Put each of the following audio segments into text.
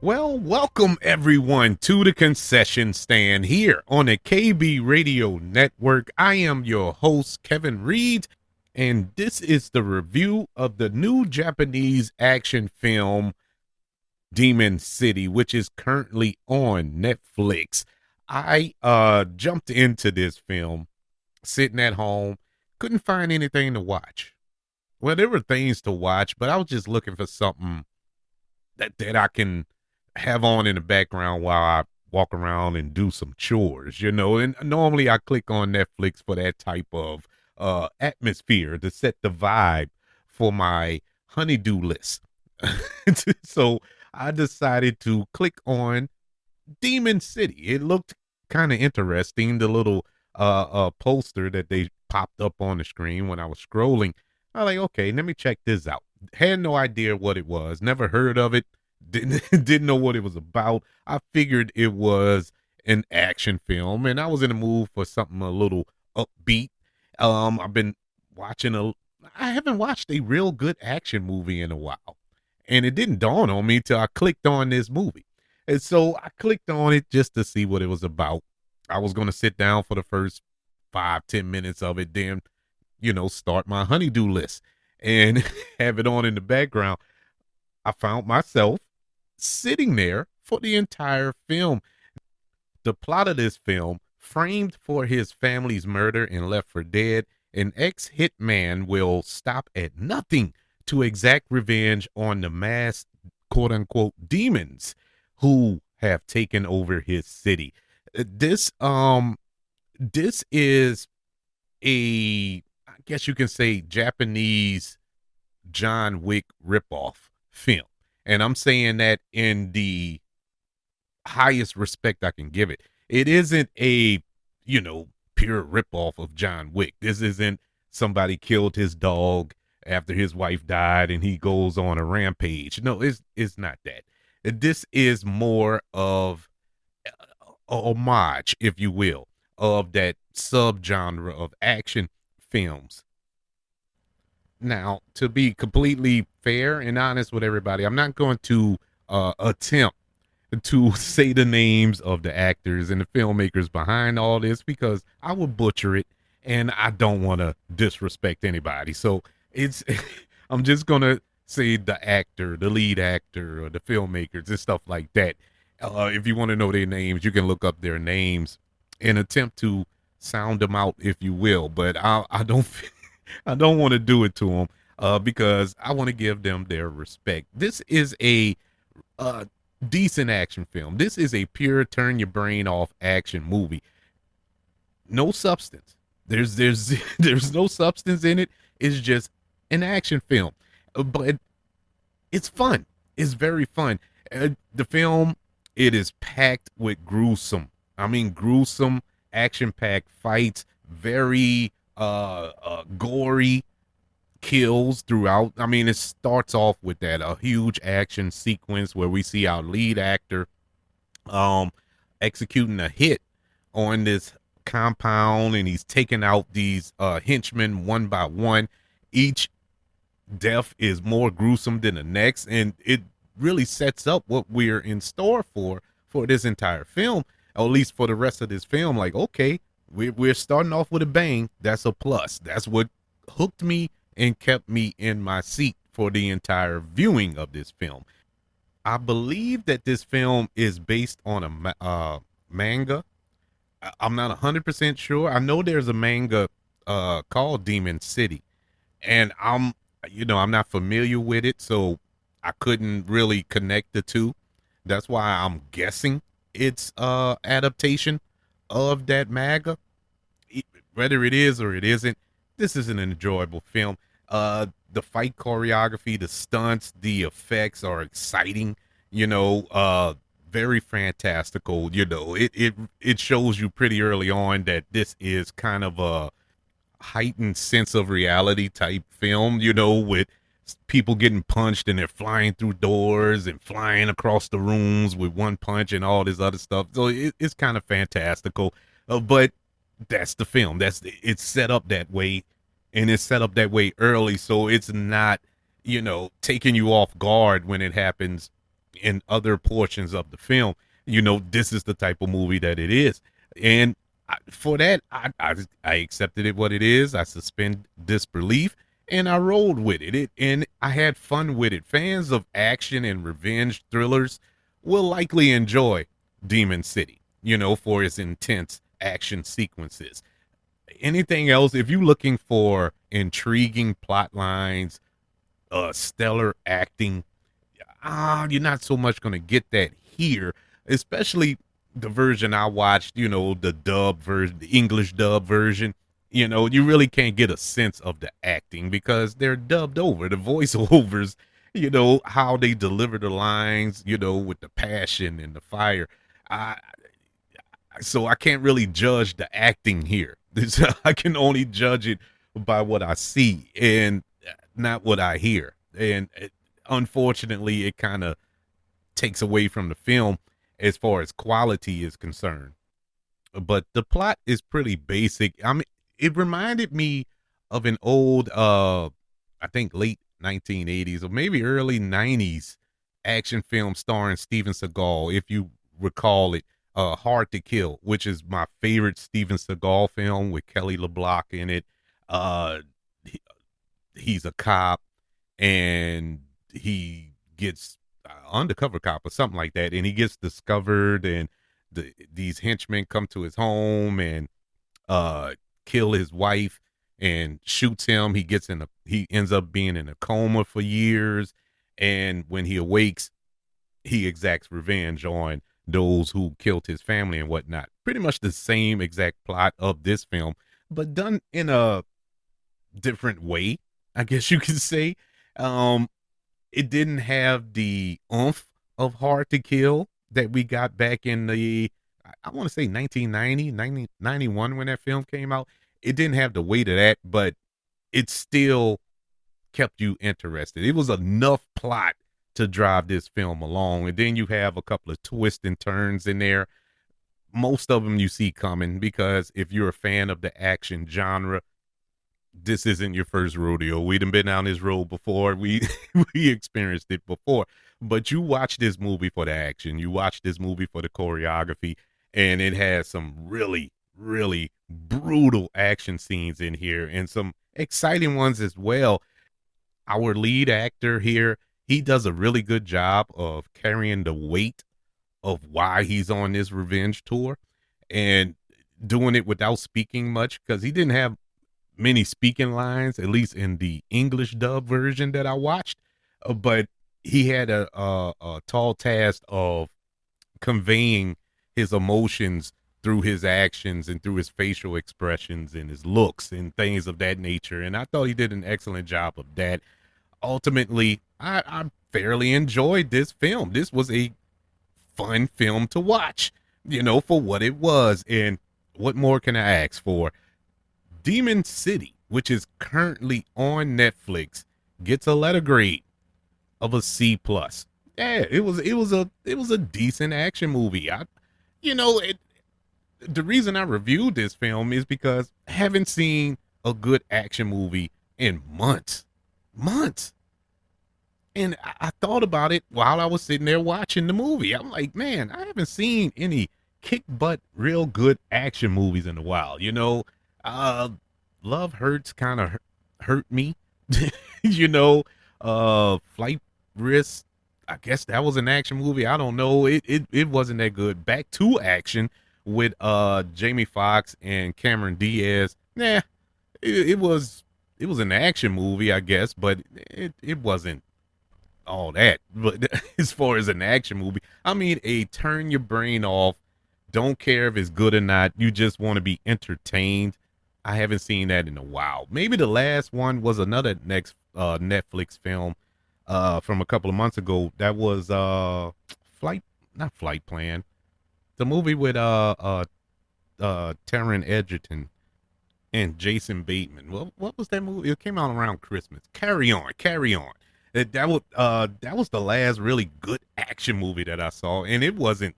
Well, welcome everyone to the concession stand here on the KB Radio Network. I am your host, Kevin Reed, and this is the review of the new Japanese action film, Demon City, which is currently on Netflix. I jumped into this film sitting at home, couldn't find anything to watch. Well, there were things to watch, but I was just looking for something that I can have on in the background while I walk around and do some chores, And normally I click on Netflix for that type of atmosphere to set the vibe for my honeydew list. So I decided to click on Demon City. It looked kind of interesting, the little poster that they popped up on the screen when I was scrolling. I was like, okay, let me check this out. Had no idea what it was, never heard of it, didn't didn't know what it was about. I figured it was an action film, and I was in the mood for something a little upbeat. I've been watching a I haven't watched a real good action movie in a while. And it didn't dawn on me till I clicked on this movie. And so I clicked on it just to see what it was about. I was going to sit down for the first 5, 10 minutes of it, then, start my honeydew list and have it on in the background. I found myself sitting there for the entire film. The plot of this film, framed for his family's murder and left for dead, an ex hitman will stop at nothing to exact revenge on the masked quote unquote demons who have taken over his city. This is a, I guess you can say, Japanese John Wick ripoff film. And I'm saying that in the highest respect I can give it. It isn't a, pure ripoff of John Wick. This isn't somebody killed his dog after his wife died and he goes on a rampage. No, it's not that. This is more of a homage, if you will, of that subgenre of action films. Now, to be completely fair and honest with everybody, I'm not going to attempt to say the names of the actors and the filmmakers behind all this because I would butcher it and I don't want to disrespect anybody. So it's I'm just gonna say the actor, the lead actor, or the filmmakers and stuff like that. If you want to know their names, you can look up their names and attempt to sound them out, if you will. But I don't I don't want to do it to them because I want to give them their respect. This is a uh, decent action film. This is a pure turn your brain off action movie. No substance. There's there's no substance in it. It's just an action film, but it's fun. It's very fun. The film, it is packed with gruesome. I mean, gruesome action-packed fights. Very gory kills throughout. I mean, it starts off with that a huge action sequence where we see our lead actor um executing a hit on this compound, and he's taking out these henchmen one by one. Each death is more gruesome than the next, and it really sets up what we're in store for this entire film, or at least for the rest of this film. Like, okay, we're starting off with a bang. That's a plus. That's what hooked me and kept me in my seat for the entire viewing of this film. I believe that this film is based on a manga. I'm not 100% sure. I know there's a manga called Demon City, and I'm not familiar with it, so I couldn't really connect the two. That's why I'm guessing it's adaptation of that manga. Whether it is or it isn't, this is an enjoyable film. The fight choreography, the stunts, the effects are exciting. Very fantastical. It shows you pretty early on that this is kind of a heightened sense of reality type film. With people getting punched and they're flying through doors and flying across the rooms with one punch and all this other stuff. So it's kind of fantastical. But that's the film. It's set up that way, and it's set up that way early, so it's not taking you off guard when it happens in other portions of the film, this is the type of movie that it is. And for that, I accepted it what it is. I suspend disbelief and I rolled with it. And I had fun with it. Fans of action and revenge thrillers will likely enjoy Demon City, for its intense action sequences. Anything else, if you're looking for intriguing plot lines, stellar acting, you're not so much going to get that here, especially the version I watched, the dub version, the English dub version. You really can't get a sense of the acting because they're dubbed over. The voiceovers, how they deliver the lines, with the passion and the fire. I, so I can't really judge the acting here. I can only judge it by what I see and not what I hear. And unfortunately, it kind of takes away from the film as far as quality is concerned. But the plot is pretty basic. I mean, it reminded me of an old, I think late 1980s or maybe early 90s action film starring Steven Seagal, if you recall it. Hard to Kill, which is my favorite Steven Seagal film with Kelly LeBlanc in it. He, he's a cop and he gets undercover cop or something like that, and he gets discovered, and these henchmen come to his home and uh kill his wife and shoots him. He ends up being in a coma for years, and when he awakes, he exacts revenge on those who killed his family and whatnot. Pretty much the same exact plot of this film, but done in a different way, I guess you could say. Um, it didn't have the oomph of Hard to Kill that we got back in the, I want to say 1990, 91 when that film came out. It didn't have the weight of that, but it still kept you interested. It was enough plot to drive this film along. And then you have a couple of twists and turns in there. Most of them you see coming because if you're a fan of the action genre, this isn't your first rodeo. We'd been down this road before. We we experienced it before. But you watch this movie for the action. You watch this movie for the choreography, and it has some really, really brutal action scenes in here and some exciting ones as well. Our lead actor here, he does a really good job of carrying the weight of why he's on this revenge tour and doing it without speaking much because he didn't have many speaking lines, at least in the English dub version that I watched. But he had a tall task of conveying his emotions through his actions and through his facial expressions and his looks and things of that nature. And I thought he did an excellent job of that. Ultimately, I fairly enjoyed this film. This was a fun film to watch, for what it was. And what more can I ask for? Demon City, which is currently on Netflix, gets a letter grade of a C plus. Yeah, it was a decent action movie. You know, it, the reason I reviewed this film is because I haven't seen a good action movie in months. And I thought about it while I was sitting there watching the movie. I'm like, man, I haven't seen any kick butt, real good action movies in a while. Uh, Love Hurts kind of hurt me. you know, Flight Risk. I guess that was an action movie. I don't know. It wasn't that good. Back to Action with Jamie Foxx and Cameron Diaz. Nah, it was an action movie, I guess, but it wasn't all that. But as far as an action movie, I mean, a turn your brain off. Don't care if it's good or not. You just want to be entertained. I haven't seen that in a while. Maybe the last one was another next Netflix film from a couple of months ago. That was Flight, not Flight Plan. The movie with Taron Egerton and Jason Bateman. Well, what was that movie? It came out around Christmas. Carry On, Carry On. That was the last really good action movie that I saw, and it wasn't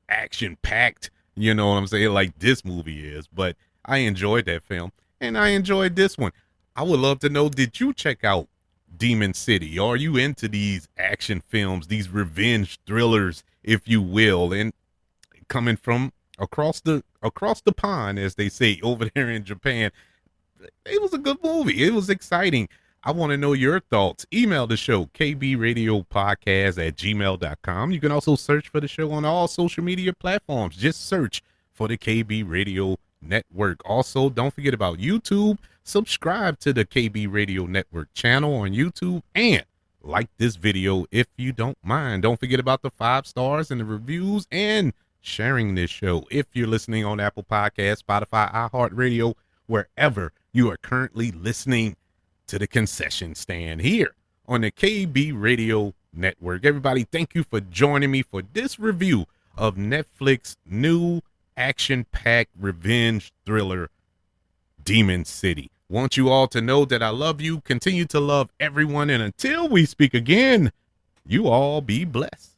action packed. You know what I'm saying? Like this movie is, but I enjoyed that film, and I enjoyed this one. I would love to know, did you check out Demon City? Are you into these action films, these revenge thrillers, if you will? And coming from across the pond, as they say over there in Japan, it was a good movie. It was exciting. I want to know your thoughts. Email the show, kbradiopodcast@gmail.com. You can also search for the show on all social media platforms. Just search for the KB Radio Network. Also, don't forget about YouTube. Subscribe to the KB Radio Network channel on YouTube and like this video if you don't mind. Don't forget about the 5 stars and the reviews and sharing this show. If you're listening on Apple Podcasts, Spotify, iHeartRadio, wherever you are currently listening to the concession stand here on the KB Radio Network. Everybody, thank you for joining me for this review of Netflix new action-packed revenge thriller, Demon City. Want you all to know that I love you, continue to love everyone, and until we speak again, you all be blessed.